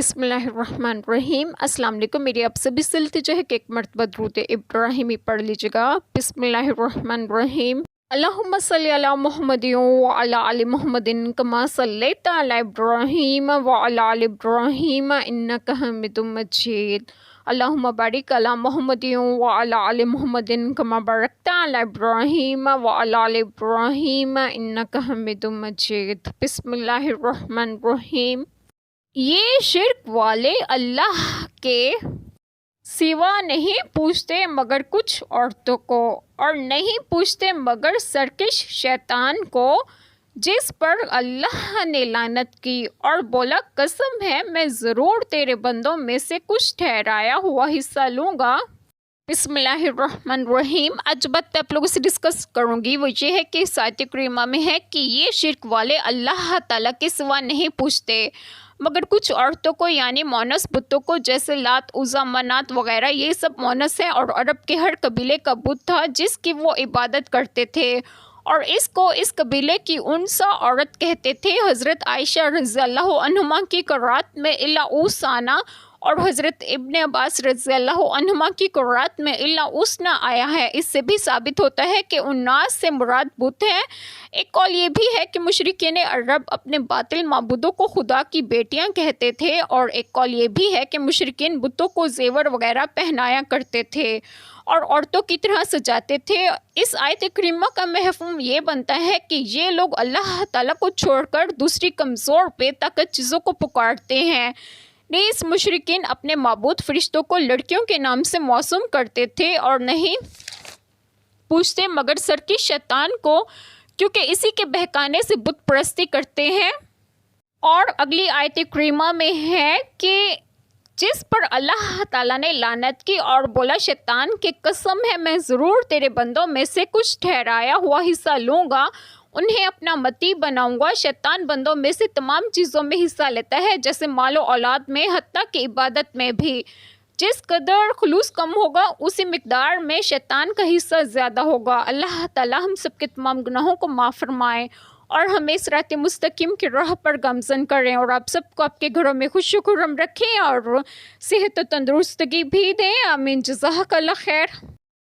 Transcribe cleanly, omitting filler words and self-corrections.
بسم اللہ الرحمن الرحیم۔ السلام علیکم۔ میری آپ سبھی سے التجا ہے کہ ایک مرتبہ درود ابراہیمی پڑھ لیجیے گا۔ بسم اللہ الرحمن الرحیم۔ اللہم صلی علی محمد وعلی آل محمد کما صلیت علی ابراہیم وعلی آل ابراہیم انک حمید مجید۔ اللہم بارک علی محمد وعلی آل محمد کما بارکت علی ابراہیم وعلی آل ابراہیم انک حمید مجید۔ بسم اللہ الرحمن الرحیم۔ یہ شرک والے اللہ کے سوا نہیں پوچھتے مگر کچھ عورتوں کو، اور نہیں پوچھتے مگر سرکش شیطان کو، جس پر اللہ نے لعنت کی اور بولا قسم ہے میں ضرور تیرے بندوں میں سے کچھ ٹھہرایا ہوا حصہ لوں گا۔ بسم اللہ الرحمن الرحیم۔ آج بات آپ لوگوں سے ڈسکس کروں گی وہ یہ ہے کہ آیت کریمہ میں ہے کہ یہ شرک والے اللہ تعالیٰ کے سوا نہیں پوچھتے مگر کچھ عورتوں کو، یعنی مونس بتوں کو، جیسے لات، عزیٰ، منات وغیرہ۔ یہ سب مونس ہیں اور عرب کے ہر قبیلے کا بت تھا جس کی وہ عبادت کرتے تھے، اور اس کو اس قبیلے کی انثیٰ عورت کہتے تھے۔ حضرت عائشہ رضی اللہ عنہما کی قرات میں الا اوسانا اور حضرت ابن عباس رضی اللہ عنہما کی قرات میں الا اوسنا آیا ہے۔ اس سے بھی ثابت ہوتا ہے کہ اناس سے مراد بت ہیں۔ ایک قول یہ بھی ہے کہ مشرکین عرب اپنے باطل معبودوں کو خدا کی بیٹیاں کہتے تھے، اور ایک قول یہ بھی ہے کہ مشرکین بتوں کو زیور وغیرہ پہنایا کرتے تھے اور عورتوں کی طرح سجاتے تھے۔ اس آیت کریمہ کا مفہوم یہ بنتا ہے کہ یہ لوگ اللہ تعالیٰ کو چھوڑ کر دوسری کمزور بے طاقت چیزوں کو پکارتے ہیں۔ نیز مشرکین اپنے معبود فرشتوں کو لڑکیوں کے نام سے موسوم کرتے تھے، اور نہیں پوچھتے مگر سرکش شیطان کو، کیونکہ اسی کے بہکانے سے بت پرستی کرتے ہیں۔ اور اگلی آیت کریمہ میں ہے کہ جس پر اللہ تعالیٰ نے لعنت کی اور بولا شیطان کی قسم ہے میں ضرور تیرے بندوں میں سے کچھ ٹھہرایا ہوا حصہ لوں گا، انہیں اپنا متی بناؤں گا۔ شیطان بندوں میں سے تمام چیزوں میں حصہ لیتا ہے، جیسے مال و اولاد میں، حتیٰ کہ عبادت میں بھی۔ جس قدر خلوص کم ہوگا اسی مقدار میں شیطان کا حصہ زیادہ ہوگا۔ اللہ تعالیٰ ہم سب کے تمام گناہوں کو معاف فرمائے اور ہمیں صراط مستقیم کی راہ پر گامزن کریں، اور آپ سب کو آپ کے گھروں میں خوش و خرم رکھیں اور صحت و تندرستگی بھی دیں۔ آمین۔ جزاک اللہ خیر۔